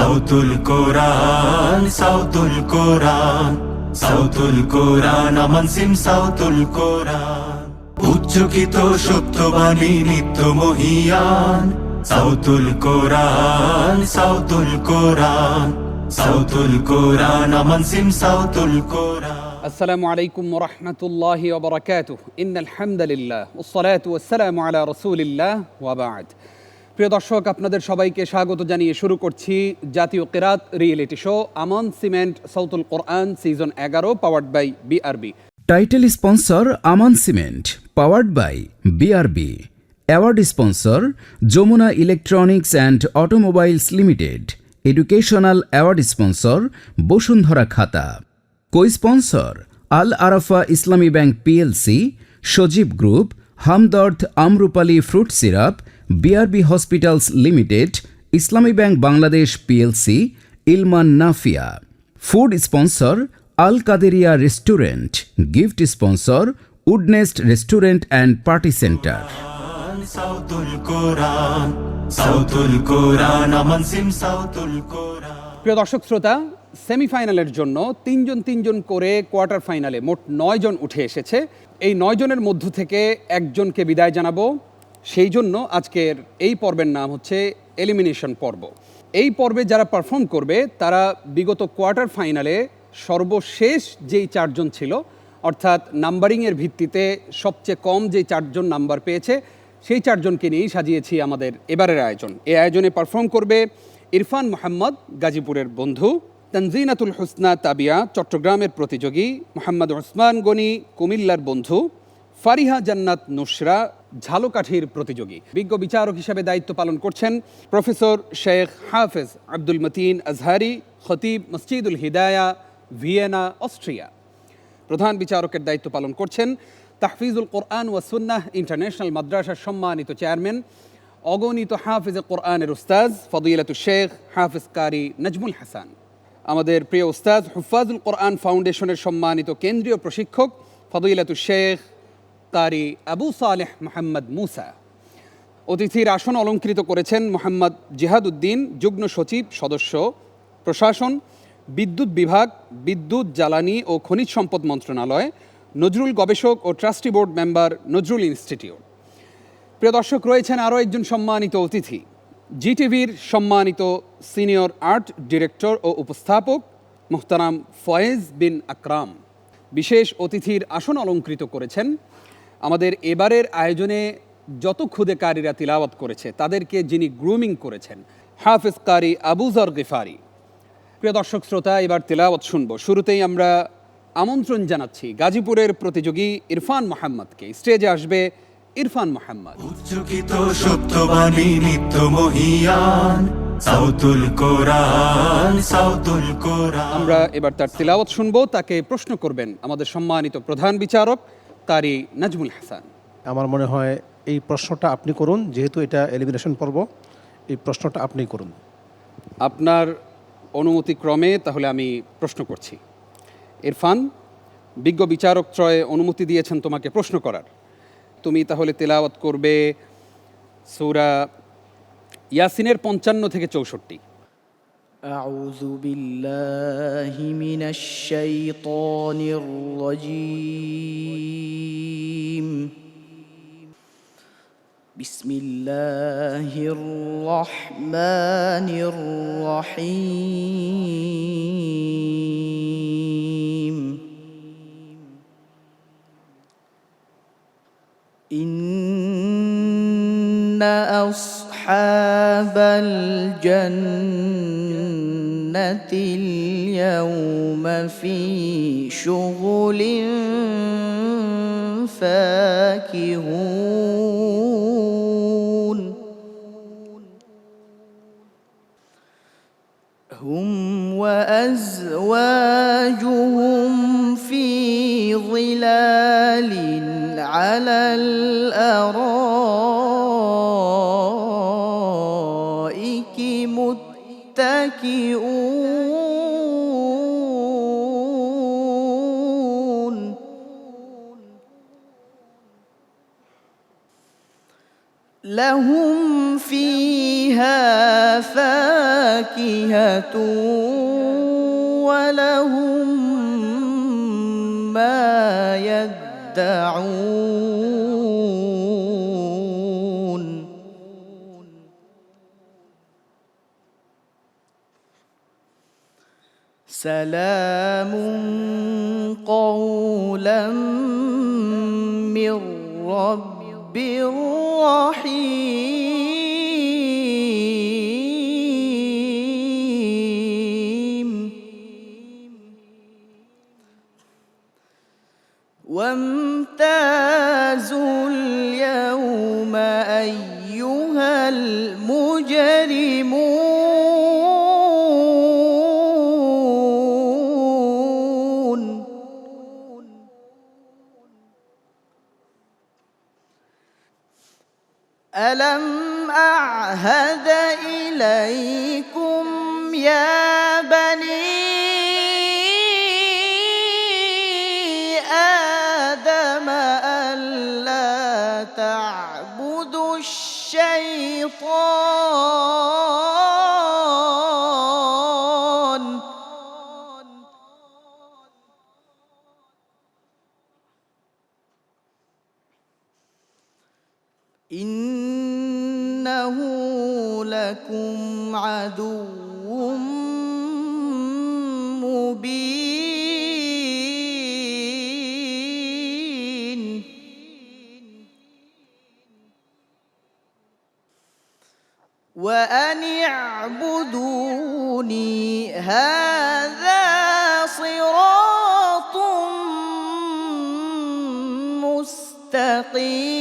সাউতুল কোরআন, সাউতুল কোরআন, সাউতুল কোরআন, আমান সিম সাউতুল কোরআন। উচ্চকিত সত্যবাণী নিত্য মহিয়ান, সাউতুল কোরআন, সাউতুল কোরআন, সাউতুল কোরআন, আমান সিম সাউতুল কোরআন। আসসালামু আলাইকুম ওয়া রাহমাতুল্লাহি ওয়া বারাকাতুহু। ইন্নাল হামদালিল্লাহ ওয়াসসালাতু ওয়াসসালামু আলা রাসূলিল্লাহ ওয়া বা'দ। প্রিয় দর্শক, আপনাদের সবাইকে স্বাগত জানিয়ে শুরু করছি জাতীয় কিরাত রিয়েলিটি শো আমান সিমেন্ট সাউতুল কোরআন season 11, powered by BRB. Title sponsor Aman cement, powered by BRB. Award sponsor Jamuna electronics and automobiles limited. Educational award sponsor Bashundhara খাতা। Co sponsor Al Arafah Islami bank PLC, Sajeeb group, Hamdard Amrupali fruit syrup, BRB hospitals limited, Islami bank Bangladesh PLC, Ilman Nafia. Food sponsor Al Qaderia restaurant. Gift sponsor Woodnest restaurant and party center. সাউতুল কোরআন, সাউতুল কোরআন, আমান সিম সাউতুল কোরআন। প্রিয় দর্শক শ্রোতা, সেমিফাইনালের জন্য তিনজন করে quarter ফাইনালে মোট 9 জন উঠে এসেছে। এই 9 জনের মধ্য থেকে একজনকে বিদায় জানাবো। সেই জন্য আজকের এই পর্বের নাম হচ্ছে এলিমিনেশন পর্ব। এই পর্বে যারা পারফর্ম করবে তারা বিগত কোয়ার্টার ফাইনালে সর্বশেষ যেই 4 জন ছিল, অর্থাৎ নাম্বারিংয়ের ভিত্তিতে সবচেয়ে কম যেই 4 জন নাম্বার পেয়েছে, সেই 4 জনকে নিয়েই সাজিয়েছি আমাদের এবারের আয়োজন। এই আয়োজনে পারফর্ম করবে ইরফান মোহাম্মদ, গাজীপুরের বন্ধু; তানজিনাতুল হুসনা তাবিয়া, চট্টগ্রামের প্রতিযোগী; মোহাম্মদ ওসমান গনি, কুমিল্লার বন্ধু; ফারিহা জান্নাত নুসরা, ঝালকাঠির প্রতিযোগী। বিজ্ঞ বিচারক হিসেবে দায়িত্ব পালন করছেন প্রফেসর শেখ হাফেজ আব্দুল মতিন আজহারি, খতিব, মসজিদুল হিদায়া, ভিয়েনা, অস্ট্রিয়া। প্রধান বিচারকের দায়িত্ব পালন করছেন তাহফিজুল কোরআন ওয়া সুন্নাহ ইন্টারন্যাশনাল মাদ্রাসার সম্মানিত চেয়ারম্যান, অগণিত হাফিজে কোরআনের উস্তাজ ফদিলাতুল শেখ হাফিজ কারি নাজমুল হাসান। আমাদের প্রিয় উস্তাজ হুফাজুল কোরআন ফাউন্ডেশনের সম্মানিত কেন্দ্রীয় প্রশিক্ষক ফদিলাতুল শেখ কারি আবু সালেহ মোহাম্মদ মুসা। অতিথির আসন অলঙ্কৃত করেছেন মোহাম্মদ জিহাদউদ্দিন, যুগ্ম সচিব, সদস্য প্রশাসন, বিদ্যুৎ বিভাগ, বিদ্যুৎ, জ্বালানি ও খনিজ সম্পদ মন্ত্রণালয়, নজরুল গবেষক ও trustee board member, Nazrul institute. প্রিয় দর্শক, রয়েছেন আরও একজন সম্মানিত অতিথি, জিটিভির সম্মানিত সিনিয়র আর্ট ডিরেক্টর ও উপস্থাপক মুহতারাম ফয়েজ বিন আকরাম। বিশেষ অতিথির আসন অলঙ্কৃত করেছেন আমাদের এবারের আয়োজনে যত খুদেকারীরা তিলাওয়াত করেছে তাদেরকে যিনি গ্রুমিং করেছেন, হাফিজ কারি আবু যর গিফারি। প্রিয় দর্শক শ্রোতা, এবার তিলাওয়াত শুনবো। শুরুতেই আমরা আমন্ত্রণ জানাচ্ছি গাজীপুরের প্রতিযোগী ইরফান মোহাম্মদকে। স্টেজে আসবে ইরফান মোহাম্মদ। উচ্চকিত সত্যবাণী নিত্য মহিয়ান, সাউতুল কোরআন, সাউতুল কোরআন। আমরা এবার তার তিলাওয়াত শুনবো। তাকে প্রশ্ন করবেন আমাদের সম্মানিত প্রধান বিচারক কারি নাজমুল হাসান। আমার মনে হয় এই প্রশ্নটা আপনি করুন, যেহেতু এটা এলিমিনেশন পর্ব, এই প্রশ্নটা আপনি করুন। আপনার অনুমতি ক্রমে তাহলে আমি প্রশ্ন করছি। ইরফান, বিজ্ঞ বিচারক ত্রয় অনুমতি দিয়েছেন তোমাকে প্রশ্ন করার। তুমি তাহলে তেলাওয়াত করবে সূরা ইয়াসিনের 55 থেকে 64। আউযু বিল্লাহি মিনাশ শাইতানির রাজীম। বিসমিল্লাহির রহমানির রহিম। ইন্না আসহাবাল জান্নাতিল ইয়াওমা ফি শুগুলিন ফাকিহুন। হুম ওয়া আযওয়াজুহুম ফি ظلالٍ على الأرائك متكئون. لهم فيها فاكهة ولهم ما يدعون سلام قولا من رب رحيم وامتازوا اليوم أيها المجرمون ألم أعهد إليكم يا بني آدم ألا تعبدوا الشيطان إنه لكم عدو مبين وأن اعبدوني هذا صراط مستقيم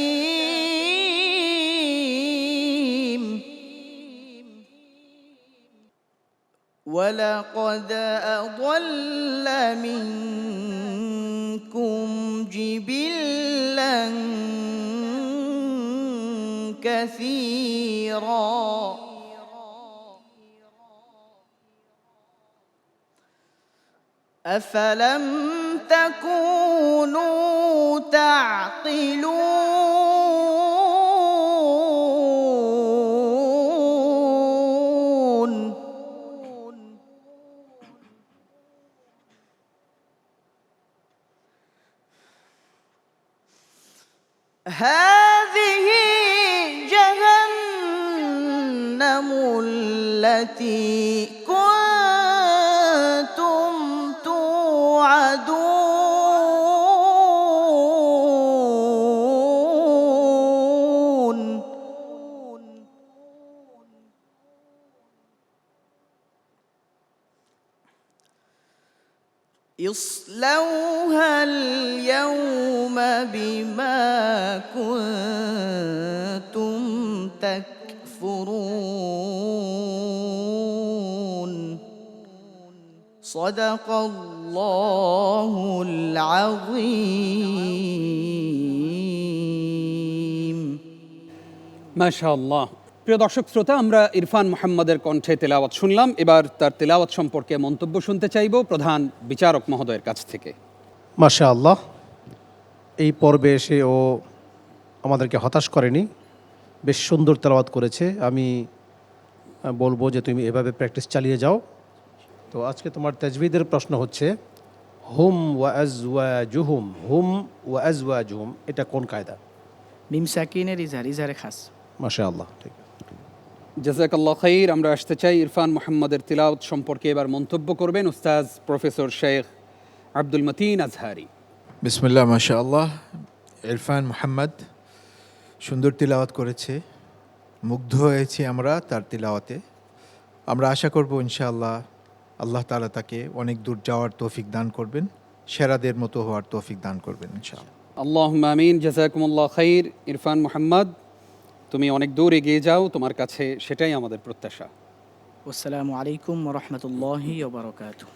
ولقد أضل منكم جبلا كثيرا أفلم تكونوا تعقلون هذه جهنم التي كنتم توعدون اصلوها اليوم بما كنتم تكفرون صدق الله العظيم মাশাআল্লাহ। প্রিয় দর্শক শ্রোতা, আমরা ইরফান মোহাম্মদের কণ্ঠে তেলাওয়াত শুনলাম। এবার তার তেলাওয়াত সম্পর্কে মন্তব্য শুনতে চাইব প্রধান বিচারক মহোদয়ের কাছ থেকে। মাশাআল্লাহ, এই পর্বে এসে ও আমাদেরকে হতাশ করেনি, বেশ সুন্দর তেলাওয়াত করেছে। আমি বলবো যে তুমি এভাবে প্র্যাকটিস চালিয়ে যাও। তো আজকে তোমার তাজবিদের প্রশ্ন হচ্ছে হুম ওয়া আজওয়াজুহুম, হুম ওয়া আজওয়াজুহুম, এটা কোন কায়দা? মিম সাকিনের ইজহারে খাস। মাশাআল্লাহ, ঠিক। জাযাকাল্লাহ খাইর। আমরা আসতে চাই ইরফান মোহাম্মদের তিলাওয়াত সম্পর্কে এবার মন্তব্য করবেন উস্তাজ প্রফেসর শেখ আব্দুল মতিন আজহারি। বিসমিল্লাহ, মাশাআল্লাহ। ইরফান মোহাম্মদ সুন্দর তিলাওয়াত করেছে, মুগ্ধ হয়েছি আমরা তার তিলাওয়াতে। আমরা আশা করব ইনশাআল্লাহ আল্লাহ তাআলা তাকে অনেক দূর যাওয়ার তৌফিক দান করবেন, সেরাদের মতো হওয়ার তৌফিক দান করবেন ইনশাআল্লাহ। আল্লাহুম্মা আমিন। জাযাকুমুল্লাহ খাইর। ইরফান মোহাম্মদ, তুমি অনেক দূর এগিয়ে যাও, তোমার কাছে সেটাই আমাদের প্রত্যাশা। আসসালামু আলাইকুম ওয়া রাহমাতুল্লাহি ওয়া বারাকাতুহু।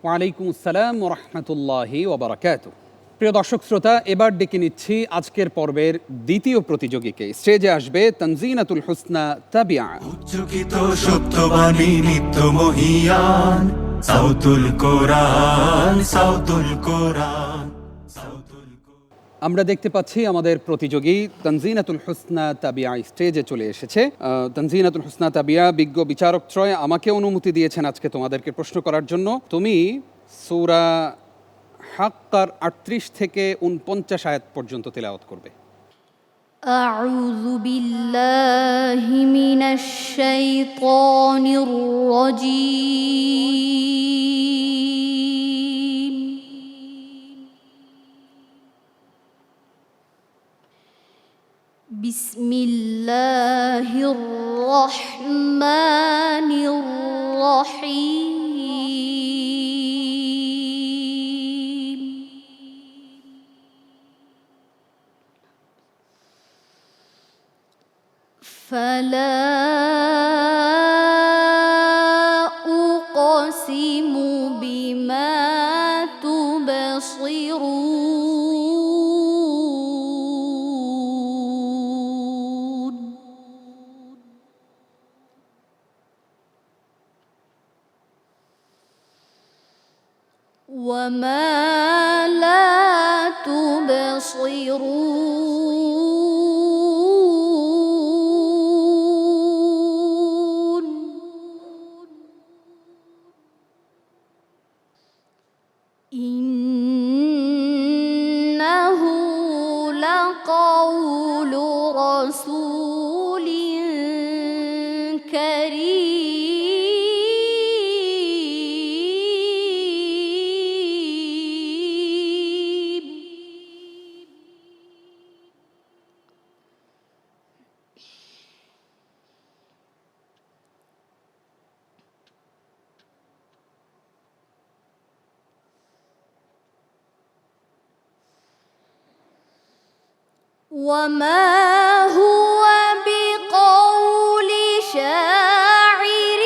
ওয়ালাইকুম আসসালাম ওয়া রাহমাতুল্লাহি ওয়া বারাকাতুহু। প্রিয় দর্শক শ্রোতা, এবার ডেকে নিচ্ছি আজকের পর্বের দ্বিতীয় প্রতিযোগীকে। স্টেজে আসবে তানজিনাতুল হুসনা তাবিয়া। উচ্চকিত সত্যবাণী নিত্য মহিয়ান, সাউতুল কোরআন, সাউতুল কোরআন, সাউতুল কোরআন। আমরা দেখতে পাচ্ছি আমাদের প্রতিযোগী তানজিনাতুল হুসনা তাবিয়া স্টেজে চলে এসেছে। তানজিনাতুল হুসনা তাবিয়া বিজ্ঞ বিচারকত্রয় আমাকে অনুমতি দিয়েছেন আজকে তোমাদেরকে প্রশ্ন করার জন্য। তুমি সূরা হাক্কার 38 থেকে 49 আয়াত পর্যন্ত তেলাওয়াত করবে। أعوذ بالله من الشيطان الرجيم بسم الله الرحمن الرحيم فلا أقسم بما تبصرون وما لا تبصرون إنه لقول رسول كريم وما هو بقول شاعر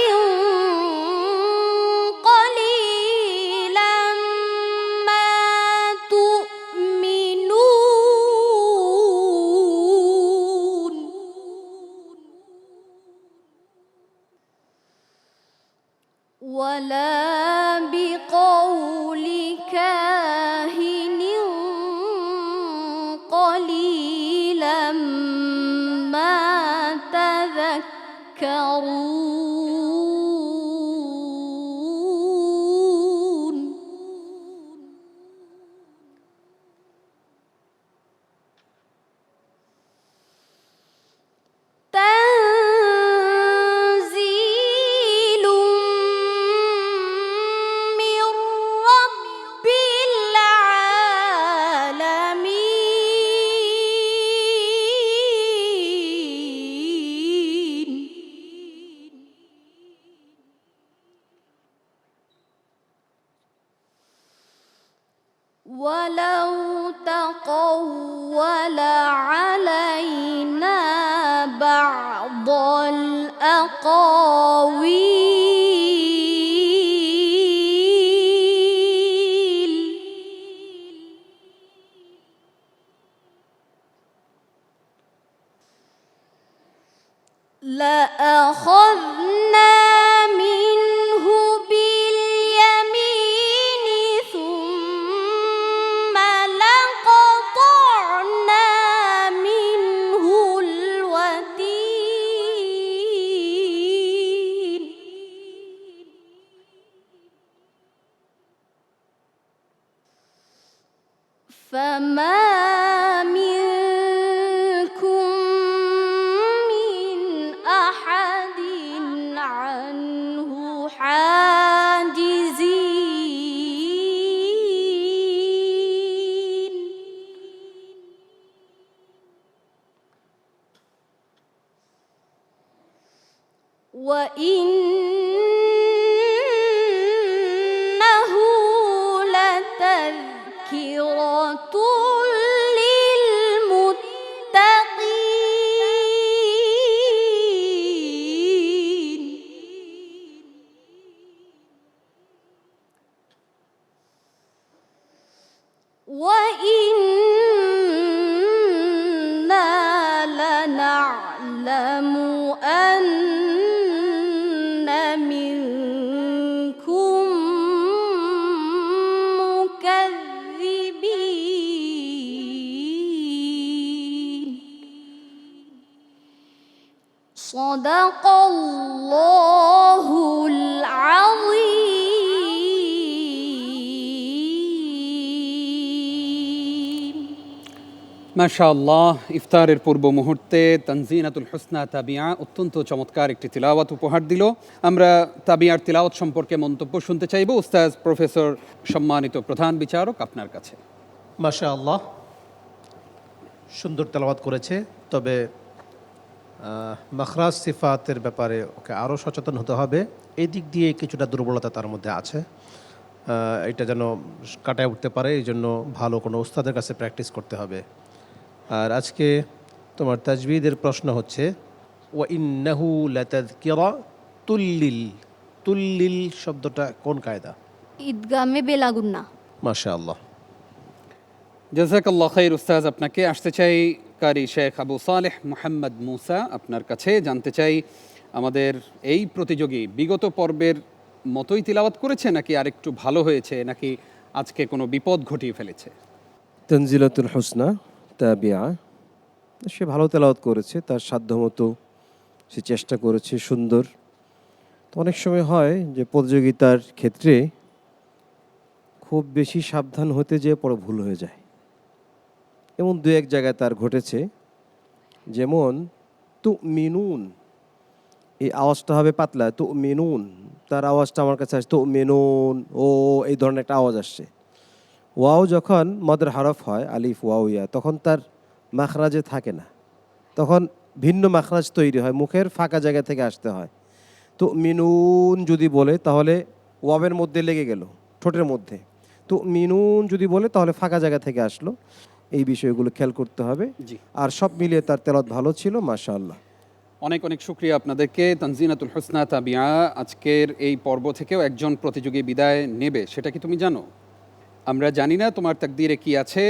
قليلا ما تؤمنون ولا بقول كاهن قليلا ما تذكرون تنزيل من رب العالمين ولو تقول علينا بعض الأقاويل لأخذنا منه باليمين ثم لقطعنا منه الوتين فما منكم من أحد عنه حاجزين وإنه لتذكرة للمتقين وإنا لنعلم أن منكم مكذبين মাশাআল্লাহ, ইফতারের পূর্ব মুহূর্তে তানজিনাতুল হুসনা তাবিয়া অত্যন্ত চমৎকার একটি তিলাওয়াত উপহার দিল। আমরা তাবিয়ার তিলাওয়াত সম্পর্কে মন্তব্য শুনতে চাইব উস্তাজ প্রফেসর সম্মানিত প্রধান বিচারক আপনার কাছে। মাশা আল্লাহ, সুন্দর তেলাওয়াত করেছে। তবে মাখরাজ সিফাতের ব্যাপারে ওকে আরও সচেতন হতে হবে। এই দিক দিয়ে কিছুটা দুর্বলতা তার মধ্যে আছে। এটা যেন কাটায় উঠতে পারে, এই জন্য ভালো কোনো উস্তাদের কাছে প্র্যাকটিস করতে হবে। আর আজকে তোমার তাজবিদের প্রশ্ন হচ্ছে ওয়া ইন্নাহু লাতাযকিরা তুল্লিল। তুল্লিল শব্দটা কোন কায়দা? ঈদগামে বেলাগুন্না। মাশা আল্লাহ। জাযাকাল্লাহ খাইর উস্তাজ। আপনাকে আসতে চাই কারি শেখ আবু সালেহ মোহাম্মদ মুসা আপনার কাছে। জানতে চাই আমাদের এই প্রতিযোগী বিগত পর্বের মতোই তিলাওয়াত করেছে নাকি আরেকটু ভালো হয়েছে, নাকি আজকে কোনো বিপদ ঘটিয়ে ফেলেছে? তানজিলাতুল হুসনা তাবিয়া, সে ভালো তেলাওয়াত করেছে, তার সাধ্যমতো সে চেষ্টা করেছে, সুন্দর। তো অনেক সময় হয় যে প্রতিযোগিতার ক্ষেত্রে খুব বেশি সাবধান হতে যেয়ে পরে ভুল হয়ে যায়। এমন দু এক জায়গায় তার ঘটেছে। যেমন তু মিনুন, এই আওয়াজটা হবে পাতলা, তু মিনুন, তার আওয়াজটা আমার কাছে আসছে তু মিনুন, ও এই ধরনের একটা আওয়াজ আসছে। ওয়াও যখন মদের হরফ হয়, আলিফ ওয়াও ইয়া, তখন তার মাখরাজে থাকে না, তখন ভিন্ন মাখরাজ তৈরি হয়, মুখের ফাঁকা জায়গা থেকে আসতে হয়। তো মিনুন যদি বলে তাহলে ওয়াবের মধ্যে লেগে গেল, ঠোঁটের মধ্যে। তো মিনুন যদি বলে তাহলে ফাঁকা জায়গা থেকে আসলো। এই বিষয়গুলো খেয়াল করতে হবে। জি। আর সব মিলিয়ে তার তেলাওয়াত ভালো ছিল, মাশাআল্লাহ। অনেক অনেক শুকরিয়া আপনাদেরকে। তানজিনাতুল হুসনা তাবিয়া আজকের এই পর্ব থেকেও একজন প্রতিযোগী বিদায় নেবে, সেটা কি তুমি জানো? আমরা জানি না তোমার তাকদিরে কি আছে,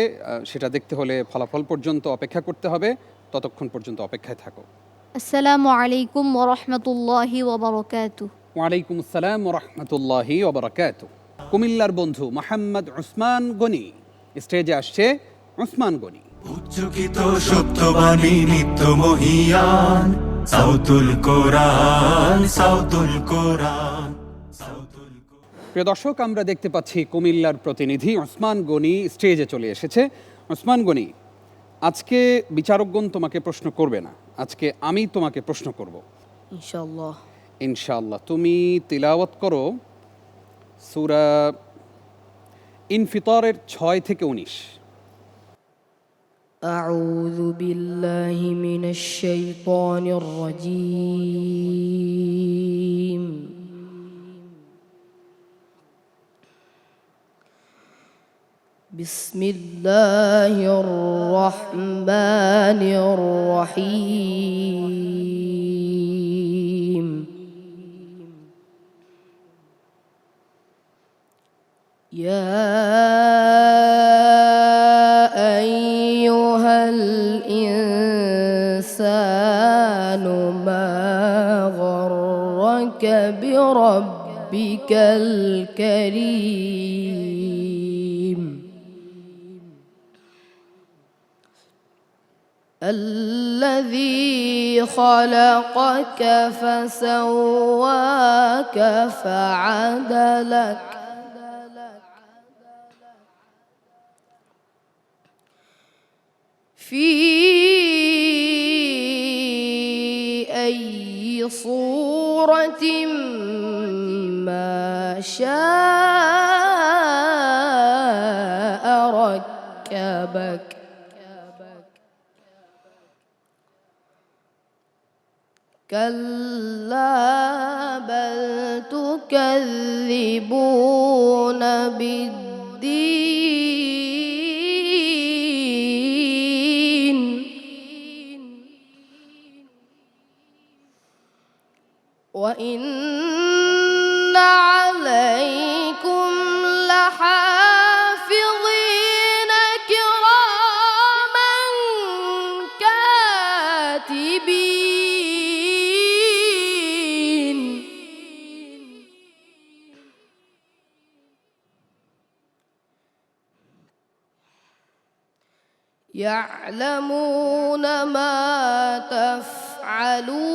সেটা দেখতে হলে ফলাফল পর্যন্ত অপেক্ষা করতে হবে। ততক্ষণ পর্যন্ত অপেক্ষায় থাকো। আসসালামু আলাইকুম ওয়া রাহমাতুল্লাহি ওয়া বারাকাতুহু। ওয়ালাইকুম আসসালাম ওয়া রাহমাতুল্লাহি ওয়া বারাকাতুহু। কুমিল্লার বন্ধু মোহাম্মদ উসমান গনি স্টেজে আসছে। উসমান গনি। উচ্চকিত সত্যবাণী নিত্য মহিয়ান, সাউতুল কোরআন, সাউতুল কোরআন, সাউতুল কোরআন। প্রিয় দর্শক, আমরা দেখতে পাচ্ছি কুমিল্লার প্রতিনিধি উসমান গনি স্টেজে চলে এসেছে। উসমান গনি, আজকে বিচারকগণ তোমাকে প্রশ্ন করবে না, আজকে আমি তোমাকে প্রশ্ন করব। ইনশাআল্লাহ। ইনশাআল্লাহ। তুমি তিলাওয়াত করো সূরা ইনফিতারের 6 থেকে 19। أعوذ بالله من الشيطان الرجيم. بسم الله الرحمن الرحيم. يا أيها الإنسان ما غرك بربك الكريم الذي خلقك فسواك فعدلك في أي صورة ما شاء ركبك كلا بل تكذبون بالدين وإن عليكم لحافظين كراما كاتبين يعلمون ما تفعلون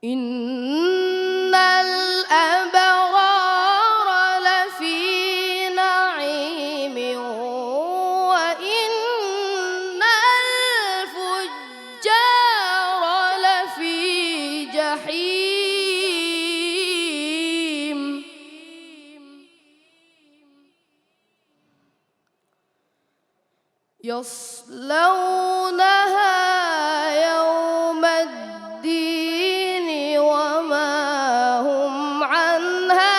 إن يصلونها يوم الدين وما هم عنها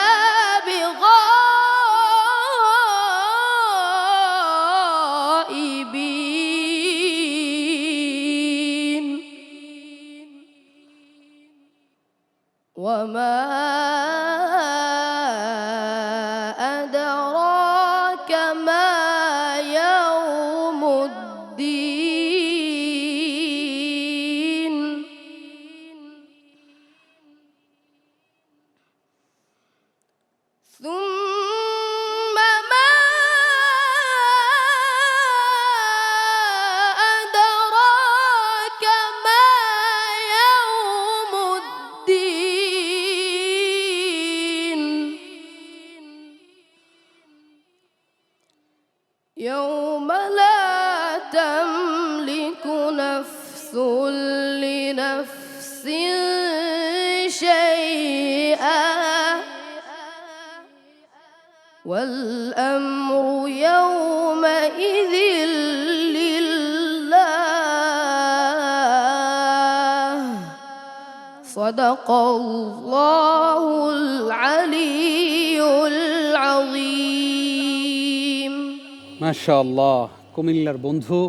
بغائبين وما أدراك ما يوم الدين ثم ما أدراك ما يوم الدين يوم لا تملك نفس لنفس شيئا والأمر يومئذ لله صدق الله العلي العظيم মাশাআল্লাহ। কুমিল্লার বন্ধু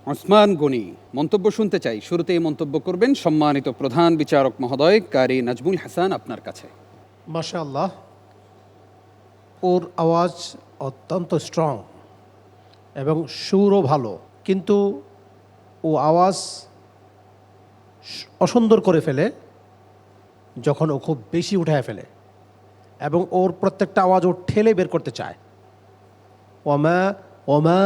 ওসমান গনি মন্তব্য শুনতে চাই। শুরুতেই মন্তব্য করবেন সম্মানিত প্রধান বিচারক মহোদয় কারি নাজমুল হাসান, আপনার কাছে। মাশাআল্লাহ, ওর আওয়াজ অত্যন্ত স্ট্রং এবং সুরও ভালো, কিন্তু ও আওয়াজ অসুন্দর করে ফেলে যখন ও খুব বেশি উঠায় ফেলে, এবং ওর প্রত্যেকটা আওয়াজ ও ঠেলে বের করতে চায়। ওমা ওমা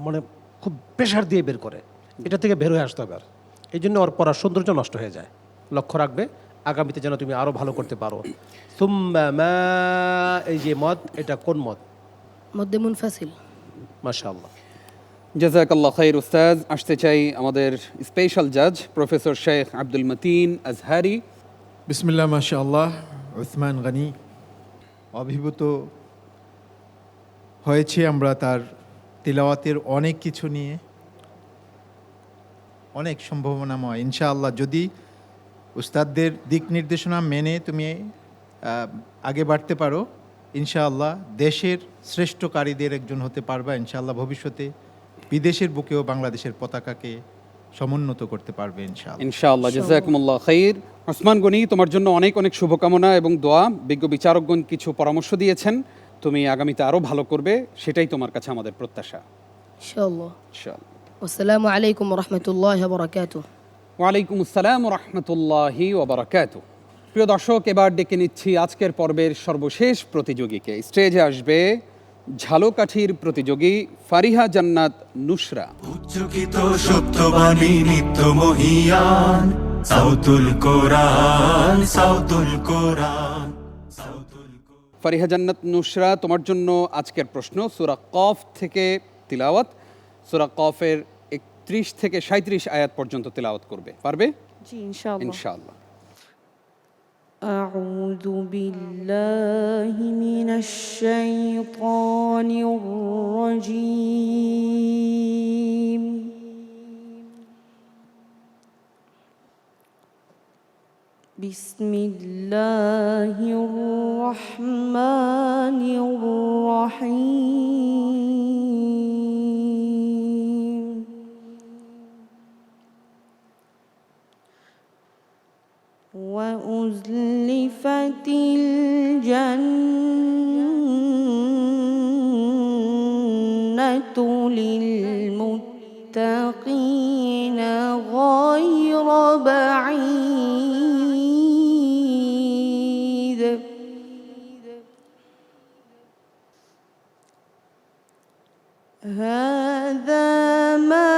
মানে খুব প্রেশার দিয়ে বের করে, এটা থেকে বের হয়ে আসতে হবে। আর এই জন্য ওর পড়ার সৌন্দর্য নষ্ট হয়ে যায়। লক্ষ্য রাখবে আগামীতে যেন তুমি আরও ভালো করতে পারো। সুম্মা মা, এই যে মদ, এটা কোন মদ? মধ্যে মুনফাসিল। মাশাআল্লাহ। জাযাকাল্লাহ খাইর উস্তাদ। আসতে চাই আমাদের স্পেশাল জাজ প্রফেসর শেখ আব্দুল মতিন আজহারি। বিসমিল্লাহ মাশাআল্লাহ। উসমান গনি অভিভূত হয়েছি আমরা তার তিলাওয়াতের অনেক কিছু নিয়ে, অনেক সম্ভাবনাময় ইনশাআল্লাহ। যদি উস্তাদদের দিক নির্দেশনা মেনে তুমি আগে বাড়তে পারো, ইনশাআল্লাহ দেশের শ্রেষ্ঠ কারীদের একজন হতে পারবা ইনশাআল্লাহ। ভবিষ্যতে বিদেশের বুকেও বাংলাদেশের পতাকাকে সমুন্নত করতে পারবে ইনশাআল্লাহ। ইনশাআল্লাহ, জাযাকুমুল্লাহ খাইর। ওসমান গনি, তোমার জন্য অনেক অনেক শুভকামনা এবং দোয়া। বিজ্ঞ বিচারকগণ কিছু পরামর্শ দিয়েছেন, তুমি আগামীতে আরও ভালো করবে, সেটাই তোমার কাছে আমাদের প্রত্যাশা। ইনশাআল্লাহ। ইনশাআল্লাহ। আসসালামু আলাইকুম ওয়া রাহমাতুল্লাহি ওয়া বারাকাতুহু। ওয়ালাইকুম আসসালাম ওয়া রাহমাতুল্লাহি ওয়া বারাকাতুহু। প্রিয় দর্শক, এবার ডেকে নিচ্ছি আজকের পর্বের সর্বশেষ প্রতিযোগীকে। স্টেজে আসবে ঝালকাঠির প্রতিযোগী ফারিহা জান্নাত নুসরা। উচ্চকিত সত্যবাণী নিত্য মহিয়ান সাউতুল কোরআন সাউতুল কোরআন সাউতুল কোরআন। ফারিহা জান্নাত নুসরা, তোমার জন্য আজকের প্রশ্ন সূরা কফ থেকে তিলাওয়াত। সূরা কফের 31 থেকে 37 আয়াত পর্যন্ত তিলাওয়াত করবে, পারবে? জি ইনশাআল্লাহ। ইনশাআল্লাহ। أعوذ بالله من الشيطان الرجيم بسم الله الرحمن الرحيم وأزلفت الجنة للمتقين غير بعيد هذا ما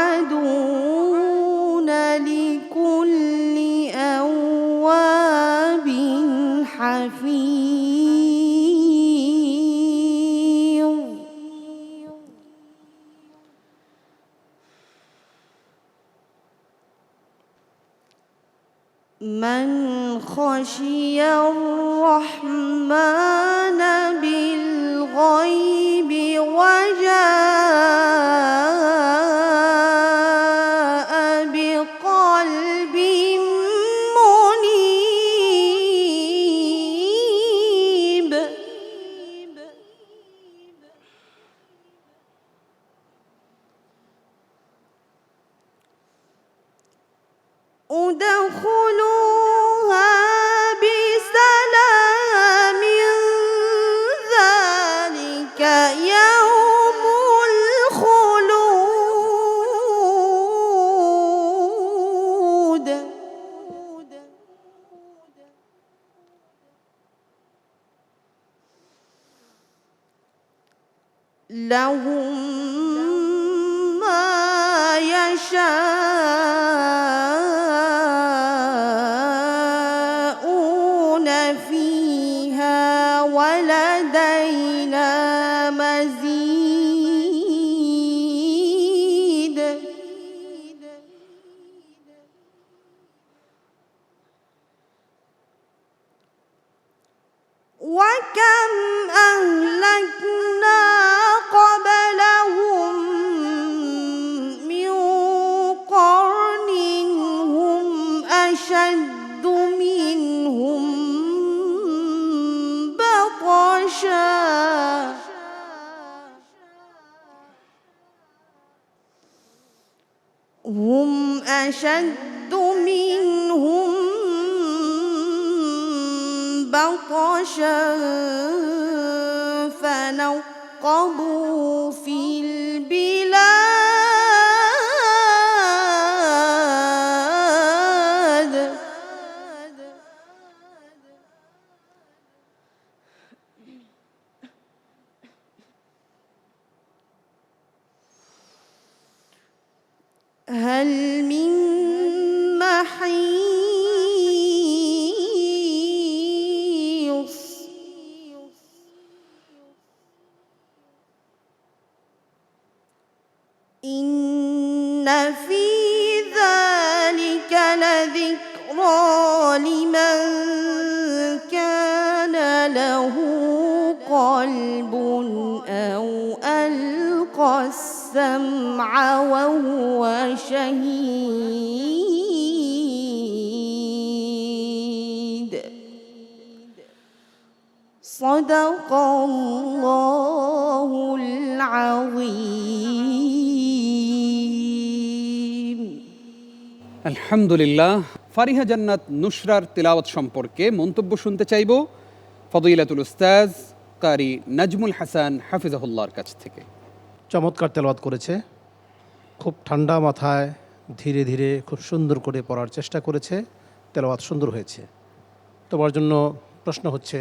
توعدون لكل أواب حفيظ من خشي الرحمن بالغيب وجاء بقلب منيب ادخلوها بسلام ذلك يوم الخلود لهم ما يشاءون فيها ولدينا مزيد وكم أهلكنا قبلهم من قرن هم أشد منهم بطشا هم أشد منهم بطشا فنقبوا في البلاد هل من محيص إن في ذلك لذكرى لمن كان له قلب أو ألقى السمع وهو شهيد صدق الله العظيم আলহামদুলিল্লাহ। ফারিহা জান্নাত নুসরার তিলাওয়াত সম্পর্কে মন্তব্য শুনতে চাইব ফদিলাতুল উস্তাজ কারি নাজমুল হাসান হাফিজাহুল্লাহর কাছ থেকে। চমৎকার তেলাওয়াত করেছে, খুব ঠান্ডা মাথায় ধীরে ধীরে খুব সুন্দর করে পড়ার চেষ্টা করেছে, তেলাওয়াত সুন্দর হয়েছে। তোমার জন্য প্রশ্ন হচ্ছে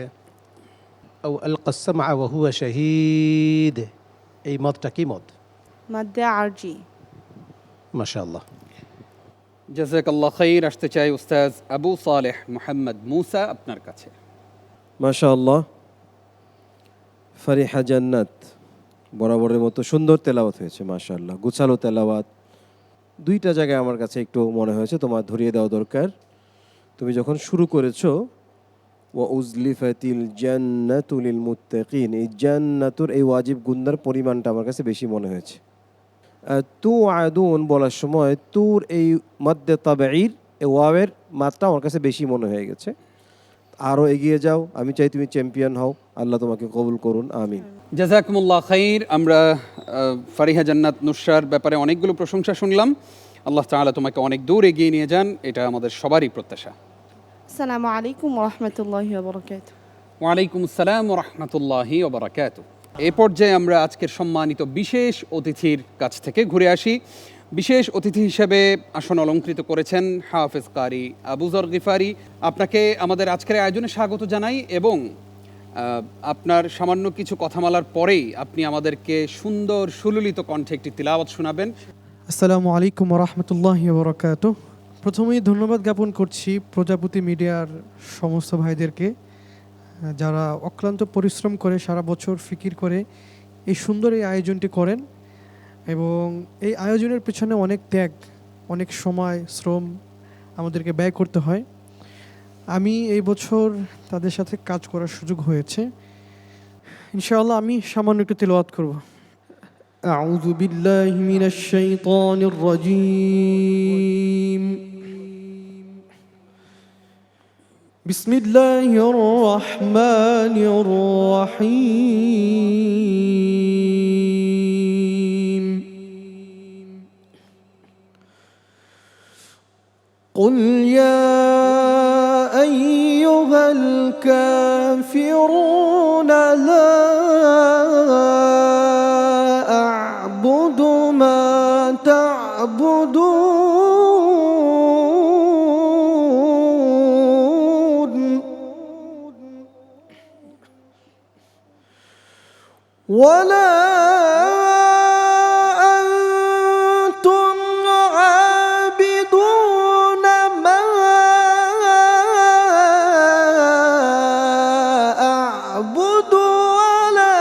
আও আলকা সামআ ওয়া হুয়া শাহীদ, এই মতটা কি মত? মাদ্দে আরজি। মাশাআল্লাহ। জাযাকাল্লাহ খাইর। আসতে চাই উস্তাজ আবু সালেহ মুহাম্মদ মুসা আপনার কাছে। মাশাআল্লাহ, ফারিহা জান্নাত বরাবরের মতো সুন্দর তেলাওয়াত হয়েছে মাশাআল্লাহ, গুছালো তেলাওয়াত। দুইটা জায়গায় আমার কাছে একটু মনে হয়েছে তোমার ধরিয়ে দেওয়া দরকার। তুমি যখন শুরু করেছো ওয়া উজলিফাতিল জান্নাতু লিল মুত্তাকিন, এই জান্নাতুর এই ওয়াজিব গুন্নার পরিমাণটা আমার কাছে বেশি মনে হয়েছে। তু আদুন বলার সময় তুর এই মদ্দে তাবেঈর এই ওয়াওয়ের মাত্রা আমার কাছে বেশি মনে হয়ে গেছে। আরও এগিয়ে যাও, আমি চাই তুমি চ্যাম্পিয়ন হও, আল্লাহ তোমাকে কবুল করুন, আমিন। জাযাকুমুল্লাহ খাইর। আমরা ফারিহা জান্নাত নুসরার ব্যাপারে অনেকগুলো প্রশংসা শুনলাম। আল্লাহ তাআলা তোমাকে অনেক দূর এগিয়ে নিয়ে যান, এটা আমাদের সবারই প্রত্যাশা। আসসালামু আলাইকুম ওয়া রাহমাতুল্লাহি ওয়া বারাকাতুহু। ওয়ালাইকুম আসসালাম ওয়া রাহমাতুল্লাহি ওয়া বারাকাতুহু। এই পর্যায়ে আমরা আজকের সম্মানিত বিশেষ অতিথির কাছ থেকে ঘুরে আসি। বিশেষ অতিথি হিসেবে আসন অলঙ্কৃত করেছেন হাফেজ কারি আবু যর গিফারি। আপনাকে আমাদের আজকের আয়োজনে স্বাগত জানাই এবং আপনার সামান্য কিছু কথামালার পরেই আপনি আমাদেরকে সুন্দর সুললিত কণ্ঠে একটি তিলাওয়াত শোনাবেন। আসসালামু আলাইকুম রহমতুল্লাহি বরকাতুহ। প্রথমেই ধন্যবাদ জ্ঞাপন করছি প্রজাপতি মিডিয়ার সমস্ত ভাইদেরকে, যারা অক্লান্ত পরিশ্রম করে সারা বছর ফিকির করে এই সুন্দর এই আয়োজনটি করেন এবং এই আয়োজনের পেছনে অনেক ত্যাগ, অনেক সময়, শ্রম আমাদেরকে ব্যয় করতে হয়। আমি এই বছর তাদের সাথে কাজ করার সুযোগ হয়েছে। ইনশাআল্লাহ আমি সামান্য একটু তিলাওয়াত করব। أعوذ بالله من الشيطان الرجيم بسم الله الرحمن الرحيم قل يا أيها الكافرون لا أعبد ما تعبدون ولا أنتم عابدون ما أعبد ولا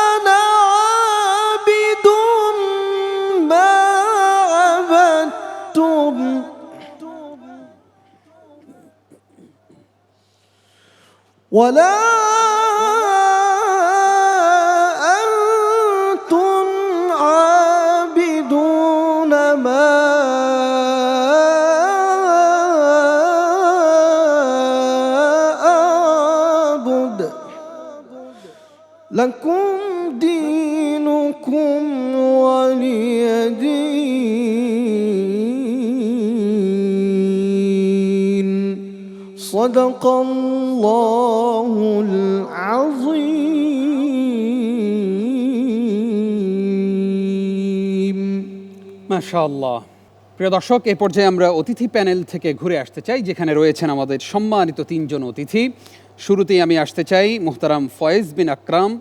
أنا عابد ما عبدتم ولا أنتم عابدون ما أعبد لكم دينكم ولي دين صدق الله العظيم মাশাআল্লাহ। প্রিয় দর্শক, এই পর্যায়ে আমরা অতিথি প্যানেল থেকে ঘুরে আসতে চাই, যেখানে রয়েছেন আমাদের সম্মানিত তিনজন অতিথি। শুরুতেই আমি আসতে চাই মুহতারাম ফয়েজ বিন আকরাম,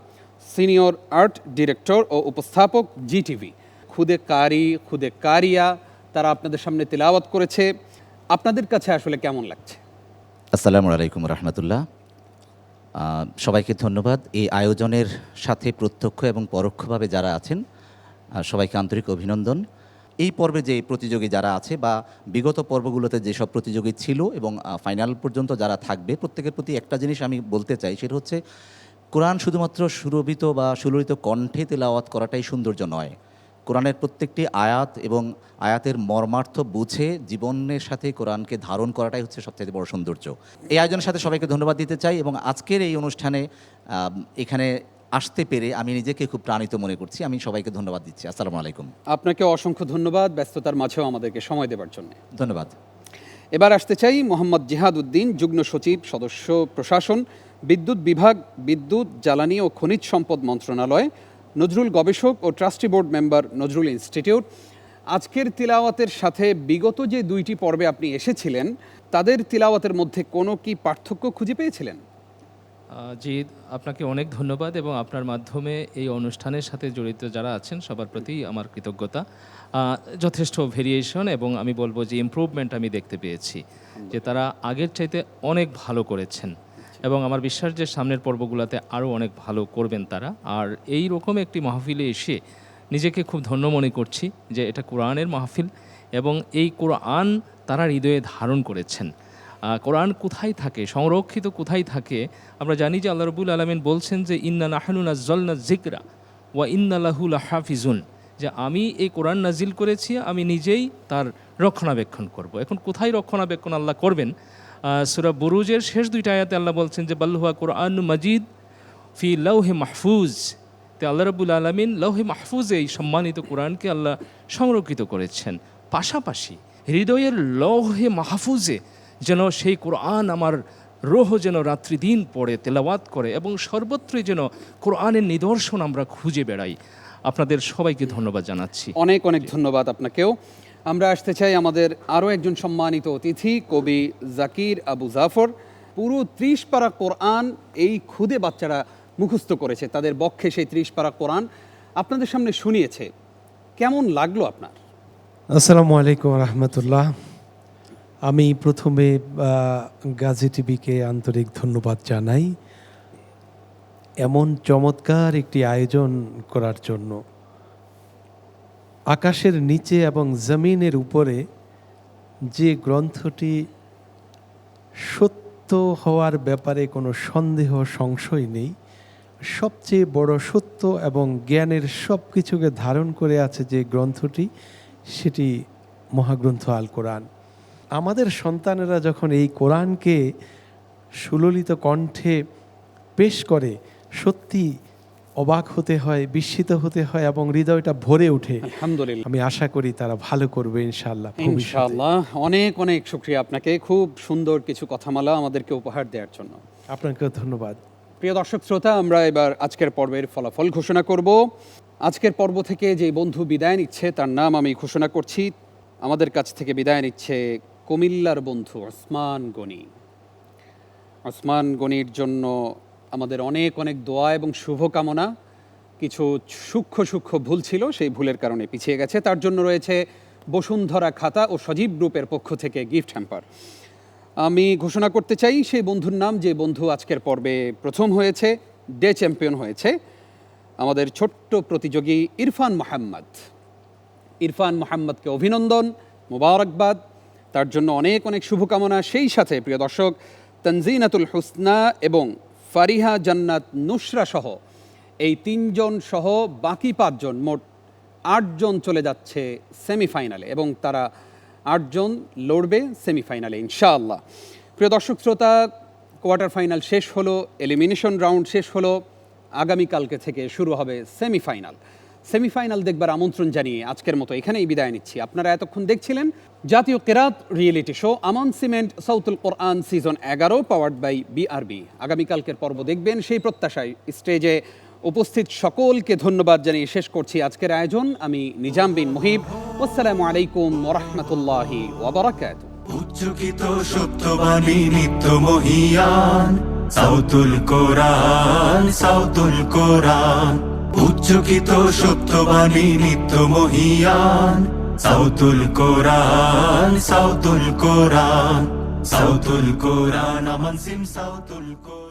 সিনিয়র আর্ট ডিরেক্টর ও উপস্থাপক জিটিভি। খুদে কারি, খুদে কারিয়া তারা আপনাদের সামনে তেলাওয়াত করেছে। আপনাদের কাছে আসলে কেমন লাগছে? আসসালামু আলাইকুম রহমতুল্লাহ। সবাইকে ধন্যবাদ। এই আয়োজনের সাথে প্রত্যক্ষ এবং পরোক্ষভাবে যারা আছেন সবাইকে আন্তরিক অভিনন্দন। এই পর্বে যে প্রতিযোগী যারা আছে বা বিগত পর্বগুলোতে যেসব প্রতিযোগী ছিল এবং ফাইনাল পর্যন্ত যারা থাকবে, প্রত্যেকের প্রতি একটা জিনিস আমি বলতে চাই, সেটা হচ্ছে কোরআন শুধুমাত্র সুরভিত বা সুললিত কণ্ঠে তেলাওয়াত করাটাই সৌন্দর্য নয়। কোরআনের প্রত্যেকটি আয়াত এবং আয়াতের মর্মার্থ বুঝে জীবনের সাথে কোরআনকে ধারণ করাটাই হচ্ছে সবচেয়ে বড় সৌন্দর্য। এই আয়োজনের সাথে সবাইকে ধন্যবাদ দিতে চাই এবং আজকের এই অনুষ্ঠানে এখানে আসতে পেরে আমি নিজেকে খুব প্রাণিত মনে করছি। আমি সবাইকে ধন্যবাদ দিচ্ছি। আসসালামু আলাইকুম। আপনাকে অসংখ্য ধন্যবাদ ব্যস্ততার মাঝেও আমাদেরকে সময় দেওয়ার জন্য। ধন্যবাদ। এবার আসতে চাই মোহাম্মদ জিহাদ উদ্দিন, যুগ্ম সচিব, সদস্য প্রশাসন, বিদ্যুৎ বিভাগ, বিদ্যুৎ, জ্বালানি ও খনিজ সম্পদ মন্ত্রণালয়, নজরুল গবেষক ও trustee board member, Nazrul institute. আজকের তিলাওয়াতের সাথে বিগত যে দুইটি পর্বে আপনি এসেছিলেন তাদের তিলাওয়াতের মধ্যে কোনো কি পার্থক্য খুঁজে পেয়েছিলেন? জি, আপনাকে অনেক ধন্যবাদ এবং আপনার মাধ্যমে এই অনুষ্ঠানের সাথে জড়িত যারা আছেন সবার প্রতি আমার কৃতজ্ঞতা। যথেষ্ট ভেরিয়েশন এবং আমি বলবো যে ইমপ্রুভমেন্ট আমি দেখতে পেয়েছি, যে তারা আগের চাইতে অনেক ভালো করেছেন এবং আমার বিশ্বাস যে সামনের পর্বগুলোতে আরও অনেক ভালো করবেন তারা। আর এই রকম একটি মাহফিলে এসে নিজেকে খুব ধন্য মনে করছি যে এটা কোরআনের মাহফিল এবং এই কোরআন তারা হৃদয়ে ধারণ করেছেন। কোরআন কোথায় থাকে, সংরক্ষিত কোথায় থাকে? আমরা জানি যে আল্লাহ রাব্বুল আলামিন বলছেন যে ইন্না নাহনু নাজ্জালনা যিকরা ওয়া ইন্না লাহু লাহাফিজুন, যে আমি এই কোরআন নাজিল করেছি, আমি নিজেই তার রক্ষণাবেক্ষণ করব। এখন কোথায় রক্ষণাবেক্ষণ আল্লাহ করবেন? সূরা বুরুজের শেষ দুইটা আয়াতে আল্লাহ বলছেন যে বাল হুয়া কুরআনুম মাজিদ ফি লাউহি মাহফুজ। তো আল্লাহ রাব্বুল আলামিন লাউহি মাহফুজে এই সম্মানিত কোরআনকে আল্লাহ সংরক্ষিত করেছেন। পাশাপাশি হৃদয়ের লৌহে মাহফুজে যেন সেই কোরআন আমার রোহ যেন রাত্রি দিন পড়ে তেলাওয়াত করে এবং সর্বত্রই যেন কোরআনের নিদর্শন আমরা খুঁজে বেড়াই। আপনাদের সবাইকে ধন্যবাদ জানাচ্ছি। অনেক অনেক ধন্যবাদ আপনাকেও। আমরা আসতে চাই আমাদের আরও একজন সম্মানিত অতিথি, কবি জাকির আবু জাফর। পুরো 30 পারা কোরআন এই খুদে বাচ্চারা মুখস্থ করেছে, তাদের বক্ষে সেই 30 পারা কোরআন আপনাদের সামনে শুনিয়েছে। কেমন লাগলো আপনার? আসসালামু আলাইকুম রহমতুল্লাহ। আমি প্রথমে গাজী টিভিকে আন্তরিক ধন্যবাদ জানাই এমন চমৎকার একটি আয়োজন করার জন্য। আকাশের নিচে এবং জমিনের উপরে যে গ্রন্থটি সত্য হওয়ার ব্যাপারে কোনো সন্দেহ সংশয় নেই, সবচেয়ে বড় সত্য এবং জ্ঞানের সব কিছুকে ধারণ করে আছে যে গ্রন্থটি, সেটি মহাগ্রন্থ আল কোরআন। আমাদের সন্তানেরা যখন এই কোরআনকে সুললিত কণ্ঠে পেশ করে, সত্যি অবাক হতে হয়, বিস্মিত হতে হয় এবং হৃদয়টা ভরে ওঠে। আলহামদুলিল্লাহ, আমি আশা করি তারা ভালো করবে ইনশাআল্লাহ। ইনশাআল্লাহ। অনেক অনেক শুকরিয়া আপনাকে, খুব সুন্দর কিছু কথামালা আমাদেরকে উপহার দেওয়ার জন্য। আপনাকেও ধন্যবাদ। প্রিয় দর্শক শ্রোতা, আমরা এবার আজকের পর্বের ফলাফল ঘোষণা করব। আজকের পর্ব থেকে যে বন্ধু বিদায় নিচ্ছে তার নাম আমি ঘোষণা করছি। আমাদের কাছ থেকে বিদায় নিচ্ছে কুমিল্লার বন্ধু ওসমান গনি। ওসমান গনির জন্য আমাদের অনেক অনেক দোয়া এবং শুভকামনা। কিছু সূক্ষ্ম সূক্ষ্ম ভুল ছিল, সেই ভুলের কারণে পিছিয়ে গেছে। তার জন্য রয়েছে বসুন্ধরা খাতা ও সজীব গ্রুপের পক্ষ থেকে গিফট হ্যাম্পার। আমি ঘোষণা করতে চাই সেই বন্ধুর নাম যে বন্ধু আজকের পর্বে প্রথম হয়েছে, ডে চ্যাম্পিয়ন হয়েছে, আমাদের ছোট্ট প্রতিযোগী ইরফান মোহাম্মদ। ইরফান মোহাম্মদকে অভিনন্দন, মোবারকবাদ, তার জন্য অনেক অনেক শুভকামনা। সেই সাথে প্রিয় দর্শক, তানজিনাতুল হুসনা এবং ফারিহা জান্নাত নুসরা সহ এই 3 জন সহ বাকি 5 জন, মোট 8 জন চলে যাচ্ছে সেমিফাইনালে এবং তারা 8 জন লড়বে সেমিফাইনালে ইনশাআল্লাহ। প্রিয় দর্শক শ্রোতা, কোয়ার্টার ফাইনাল শেষ হলো, এলিমিনেশন রাউন্ড শেষ হলো, আগামীকালকে থেকে শুরু হবে সেমিফাইনাল। সেমিফাইনাল দেখবার আমন্ত্রণ জানিয়ে আজকের মতো এখানেই বিদায় নিচ্ছি। আপনারা এতক্ষণ দেখছিলেন জাতীয় কেরাত রিয়েলিটি শো আমান সিমেন্ট সাউতুল কোরআন সিজন 11 পাওয়ার্ড বাই বিআরবি। আগামীকালকের পর্ব দেখবেন সেই প্রত্যাশায় স্টেজে উপস্থিত সকলকে ধন্যবাদ জানিয়ে শেষ করছি আজকের আয়োজন। আমি নিজাম বিন মুহিব। আসসালামু আলাইকুম ওয়া রাহমাতুল্লাহি ওয়া বারাকাতুহু। উচ্চকিত সত্যবাণী নিত্য মহিয়ান সাউতুল কোরআন, সাউতুল কোরআন। উচ্চকিত সত্যবাণী নিত্য মহিয়ান সাউতুল কোরআন, সাউতুল কোরআন, সাউতুল কোরআন। আমান সিম সাউতুল কোরআন।